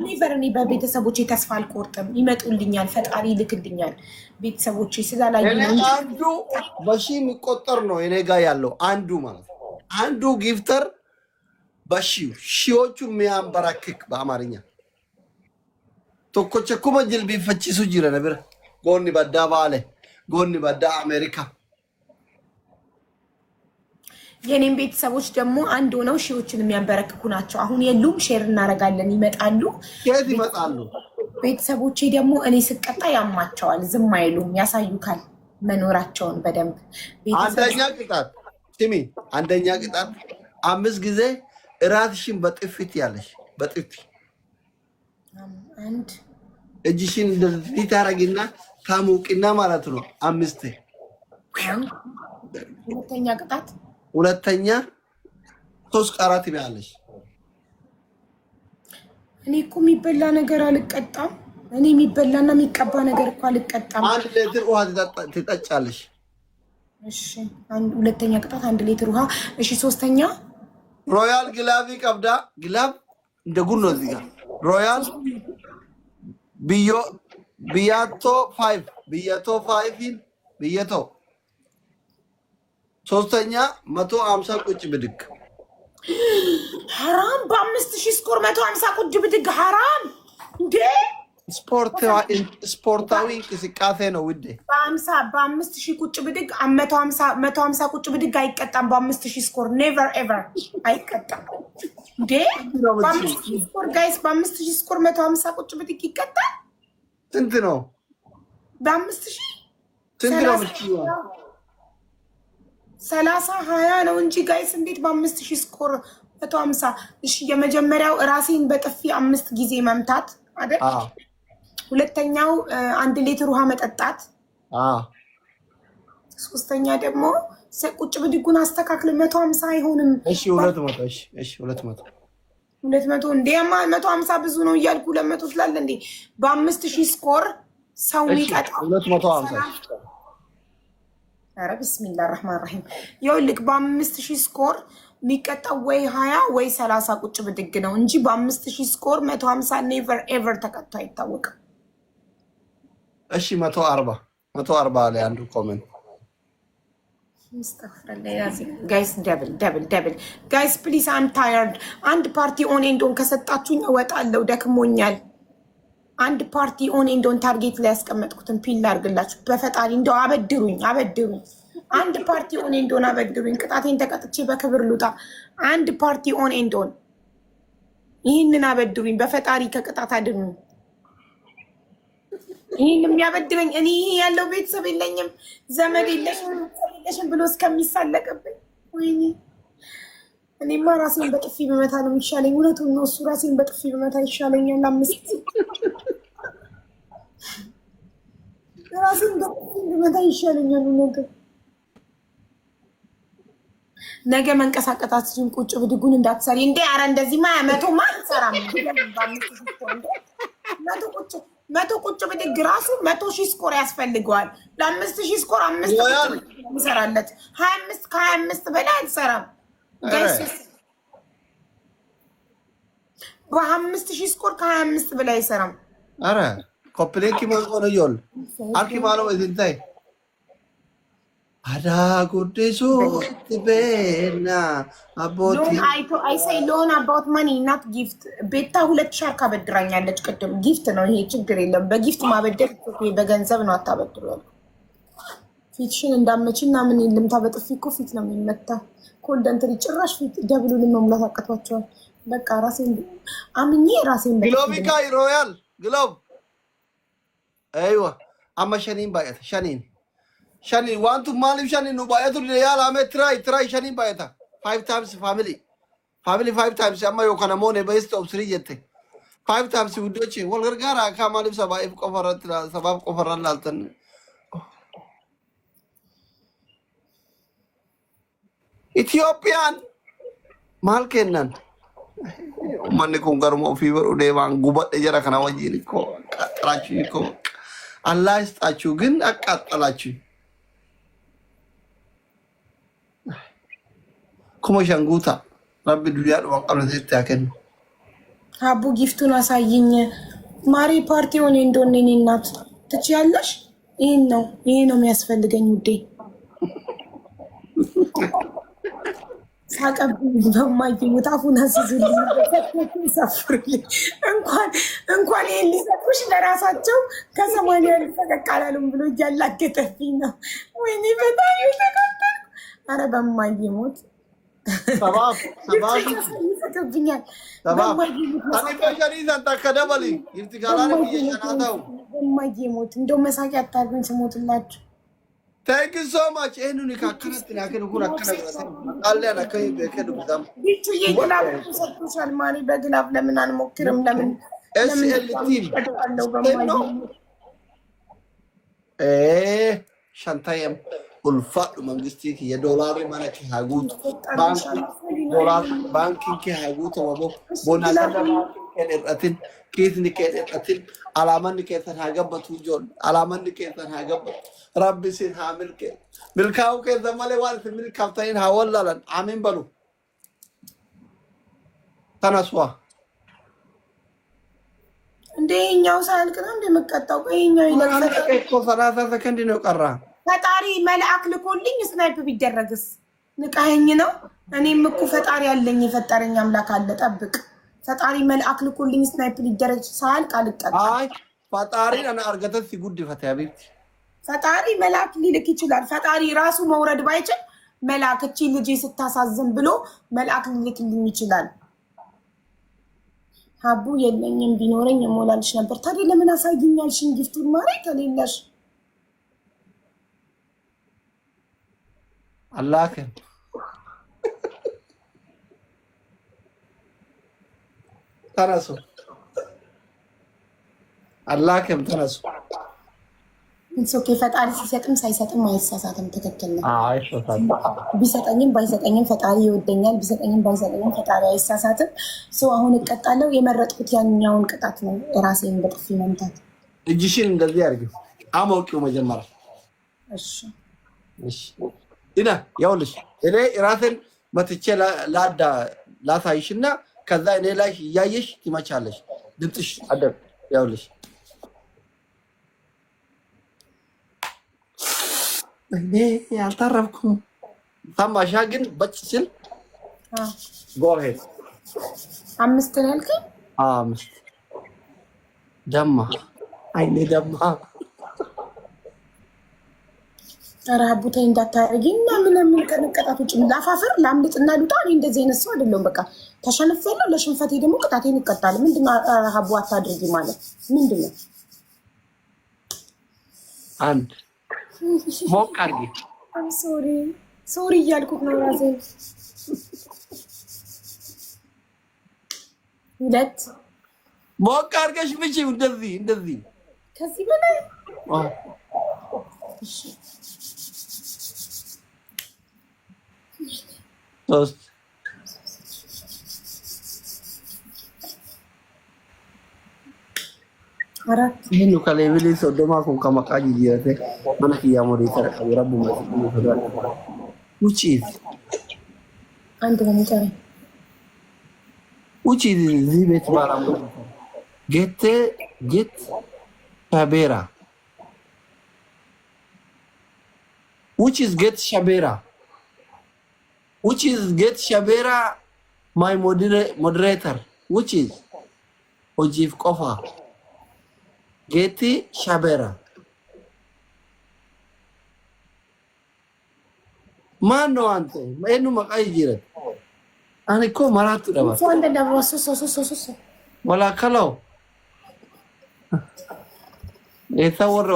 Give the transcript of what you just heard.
ኔቨር እኔ በቤተሰቦቼ ተስፋ አልቆርጥም። ይመጡልኛል፣ ፈጣሪ ይልክልኛል። ቤተሰቦቼ ስላላዩ ነው እንጂ አንዱ በሺህ የሚቆጠር ነው እኔ ጋ ያለው አንዱ ማለት ነው። አንዱ ጊፍተር ሺዎቹን የሚያንበረክክ በአማርኛ ቶኮቸኩመ ጅልቢፈቺሱ ጅረ ነብረ ጎኒ በዳ ባለ ጎኒ በዳ አሜሪካ የኔም ቤተሰቦች ደግሞ አንድ ሆነው ሺዎችን የሚያንበረክኩ ናቸው። አሁን የሉም፣ ሼር እናደርጋለን። ይመጣሉ። የት ይመጣሉ? ቤተሰቦቼ ደግሞ እኔ ስቀጣ ያማቸዋል፣ ዝም አይሉም፣ ያሳዩካል መኖራቸውን በደንብ። አንደኛ ቅጣት ስሚ፣ አንደኛ ቅጣት 5 ጊዜ እራትሽን በጥፊት ያለሽ በጥፊ አንድ እጅሽን እንደዚህ ታረጊና ታሙቂና ማለት ነው 5። ሁለተኛ ቅጣት ሁለተኛ 3 4 ይበያለሽ። እኔ እኮ የሚበላ ነገር አልቀጣም። እኔ የሚበላና የሚቀባ ነገር እኮ አልቀጣም። 1 ሊትር ውሃ ትጠጫለሽ። እሺ፣ ሁለተኛ ቅጣት 1 ሊትር ውሃ። እሺ፣ ሶስተኛ ሮያል ግላቪ ቀብዳ ግላብ እንደ ጉድ ነው እዚህ ጋር ሮያል ቢያቶ 5 ብያቶ ሶስተኛ 150 ቁጭ ብድግ ሐራም። በ5000 ስኮር 150 ቁጭ ብድግ ሐራም እንዴ! ስፖርታዊ እንቅስቃሴ ነው ውዴ። በ5000 ቁጭ ብድግ 150 ቁጭ ብድግ አይቀጣም። በ5000 ስኮር ኔቨር ኤቨር አይቀጣም እንዴ! በ5000 ስኮር ጋይስ፣ በ5000 ስኮር 150 ቁጭ ብድግ ይቀጣል። ስንት ነው? በ5000 ስንት ነው? 30-20 ነው እንጂ ጋይስ፣ እንዴት በ5000 ስኮር 150? እሺ፣ የመጀመሪያው ራሴን በጥፊ 5 ጊዜ መምታት አይደል? ሁለተኛው 1 ሊትር ውሃ መጠጣት። ሶስተኛ ደግሞ ቁጭ ብድጉን አስተካክል 150 አይሆንም። እሺ 200። እሺ 200 እንዴ! 150 ብዙ ነው እያልኩ 200 ስላለ እንዴ! በ5000 ስኮር ሰው የሚቀጣ 250። ኧረ ቢስሚላህ ረህማን ረሂም። ይኸውልህ በ5000 ስኮር የሚቀጣው ወይ 20 ወይ 30 ቁጭ ብድግ ነው እንጂ በ5000 ስኮር 150 ኔቨር ኤቨር ተቀጥቶ አይታወቅም። እሺ 140 ላይ አንዱ ኮሜንት ጋይስ፣ ደብል ጋይስ ፕሊዝ፣ አም ታየርድ። አንድ ፓርቲ ኦን ኤንዶን ከሰጣችሁኝ እወጣለሁ፣ ደክሞኛል። አንድ ፓርቲ ኦን ኤንዶን ታርጌት ላይ ያስቀመጥኩትን ፒል ላድርግላችሁ። በፈጣሪ እንደው አበድሩኝ። አንድ ፓርቲ ኦን ኤንዶን አበድሩኝ። ቅጣቴን ተቀጥቼ በክብር ልውጣ። አንድ ፓርቲ ኦን ኤንዶን ይህንን አበድሩኝ በፈጣሪ፣ ከቅጣት አድኑኝ። ይህን የሚያበድረኝ እኔ ይሄ ያለው ቤተሰብ የለኝም፣ ዘመድ የለሽም ብሎ እስከሚሳለቅብኝ፣ ወይኔ እኔማ ራሴን በጥፊ በመታ ነው የሚሻለኝ። እውነቱን ነው እሱ፣ ራሴን በጥፊ በመታ ይሻለኛል። 5 ራሴን በጥፊ በመታ ይሻለኛል። እውነቱን ነገ መንቀሳቀሳችን ቁጭ ብድጉን እንዳትሰሪ እንዴ! አረ እንደዚህማ 100 አልሰራም። 100 ቁጭ ብድግ ራሱ 100,000 ስኮር ያስፈልገዋል። ለ5000 ስኮር 5 ይሰራለት። 25 ከ25 በላይ አልሰራም። በ5000 ስኮር ከ25 በላይ አይሰራም። አረ ኮፕሌንኪ ሞልቆ ይል አርኪ ማለው እዚንታይ አዳ ጉዲሱ ትቤና አቦቲ አይ ሳይ ሎን አባውት ማኒ ናት ጊፍት። ቤታ 2 ሻርካ በድራኛለች ቅድም። ጊፍት ነው ይሄ፣ ችግር የለም። በጊፍት ማበደር በገንዘብ ነው፣ አታበድሩ ያሉ። ፊትሽን እንዳመቺና ምን ልምታ፣ በጥፊ እኮ ፊት ነው የሚመታ። ኮልደንትሪ ጭራሽ ፊት ደብሉን መሙላት አቅቷቸዋል። በቃ ራሴን አምኜ ራሴን ግሎቢካ ሮያል ግሎብ አይዋ አማሸኒን ባያት ሸኒን ዋንቱ ማሊም ሸኒን ነው ባያቱ ያላ ትራይ ሸኒን ባያታ 5 times family 5 times አማ የሆነ ሞኔ በስት ኦፍ 3 የተ 5 times ውዶቼ ወልገር ጋር አካማሊም ሰባይፍ ቆፈራት ሰባብ ቆፈራን አልተን ኢትዮጵያን ማልከናን ማን ኮን ገርሞ ፊቨር ዴቫን ጉበት ጀራ ከና ወጂን እኮ አቃጠላችሁ እኮ አላህ ይስጣችሁ፣ ግን አቃጠላችሁ። ኩሞ ሸንጉታ ረቢ ዱንያ ነው ቀረዘት ያከን አቡ ጊፍቱን አሳይኝ ማሪ ፓርቲ ኦን ኤንድ ኦን የኔ እናት ትችያለሽ። ይሄ ነው የሚያስፈልገኝ ውዴ። ሳቀብኝ በማይሙት አፉን አስይዙልኝ ሰፍሩልኝ። እንኳን ይሄን ሊሰጡሽ ለራሳቸው ከሰማንያ ፈቀቅ አላሉም ብሎ እያላገጠብኝ ነው። ወይኔ በጣም ተቃጠልኩ። ኧረ በማይሙት ይሰቅብኛል። በማይሙት እንደው መሳቂያ አታርጉኝ ስሞትላችሁ። Thank you so much. ይሄንን ካከነት ያከነ ሁሉ አከነ ግላብ ሰጥቶሻል ማሪ። በግላብ ለምን አንሞክርም? ለምን ሻንታየም ኡልፋዱ መንግስቲ የዶላር ማለት ሀጉት ባንኪንግ ሀጉት ወቦ ቦናላ ከደረትን ኬትኒ ከደረትን አላማን ከተን ሀገበቱ ጆን አላማን ከተን ሀገበቱ ረቢ ሲን ሀሚል ሚልካው ከዘማለ ዋልት ሚልካው ታይን ሀወላለን አሜን በሉ ተነስዋ እንደኛው ሳልክ ነው እንደመቀጣው ቆይኛው ይለቀቀ እኮ 30 ሰከንድ ነው ቀራ። ፈጣሪ መልአክ ልኮልኝ ስናይፕ ቢደረግስ ንቃኸኝ ነው። እኔም እኮ ፈጣሪ ያለኝ የፈጠረኝ አምላክ አለ። ጠብቅ ፈጣሪ መልአክ ልኮልኝ ስናይፕ ሊደረግ ሳልክ አልቀጣ። አይ ፈጣሪ አና አርገተ ሲጉድ ፈታቢት ፈጣሪ መልአክ ሊልክ ይችላል። ፈጣሪ ራሱ መውረድ ባይችል መልአክ እቺ ልጅ ስታሳዝን ብሎ መልአክ ሊልክልኝ ይችላል። ሀቡ የለኝም ቢኖረኝ የሞላልሽ ነበር። ታዲያ ለምን አሳይኛልሽኝ? ጊፍቱን ማረኝ ከሌለሽ አላህ ተነሱ አላህ ተነሱ። እንሶኬ ፈጣሪ ሲሰጥም ሳይሰጥም አይሳሳትም። ትክክል ነው። አይሳሳትም። ቢሰጠኝም ባይሰጠኝም ፈጣሪ ይወደኛል። ቢሰጠኝም ባይሰጠኝም ፈጣሪ አይሳሳትም። ሰው አሁን እቀጣለሁ። የመረጥኩት ያኛውን ቅጣት ነው፣ ራሴን በጥፊ መምታት። እጅሽን እንደዚህ አድርጊው። አሞቂው መጀመሪያ። እሺ እሺ። እና ያውልሽ እኔ ራሴን መትቼ ላሳይሽና ከዛ እኔ ላይ እያየሽ ትመቻለሽ። ድምፅሽ አደር ያውልሽ እኔ ያልተረፍኩም ታማሻ ግን በጭ ሲል ጎሄድ 5 ነው ያልከኝ? 5 ደማ አይኔ ደማ ራቡታ እንዳታረጊና ምን ከነቀጣት ውጭ ላፋፈር ላምልጥና ሉጣ። እኔ እንደዚህ አይነት ሰው አይደለሁም። በቃ ተሸንፌያለሁ። ለሽንፈቴ ደግሞ ቅጣቴን ይቀጣል። ምንድነው ራቡ አታድርጊ ማለት ምንድነው? አንድ ሞቅ አድርጊ። ሶሪ እያልኩት ነው ራሴን። 2 ሞቅ አድርገሽ ብቻ እንደዚህ ከዚህ በላይ እሺ 3 4 ይሄን ከሌቪሊ ሶዶማ ኮን ከመቃጅ ይየተ ማነክ ያሞሪ ተረከ ረቡ ማለት ነው ፈዳል ውጪ አንድ በሚቀር ውጪ እዚህ ቤት ባራሙ ጌት ሻቤራ which is get Shabera my moderator which is Ojif Kofa get Shabera mano ante enu makai jirat ani ko maratu dawa so anda dawa so wala kalau eta warra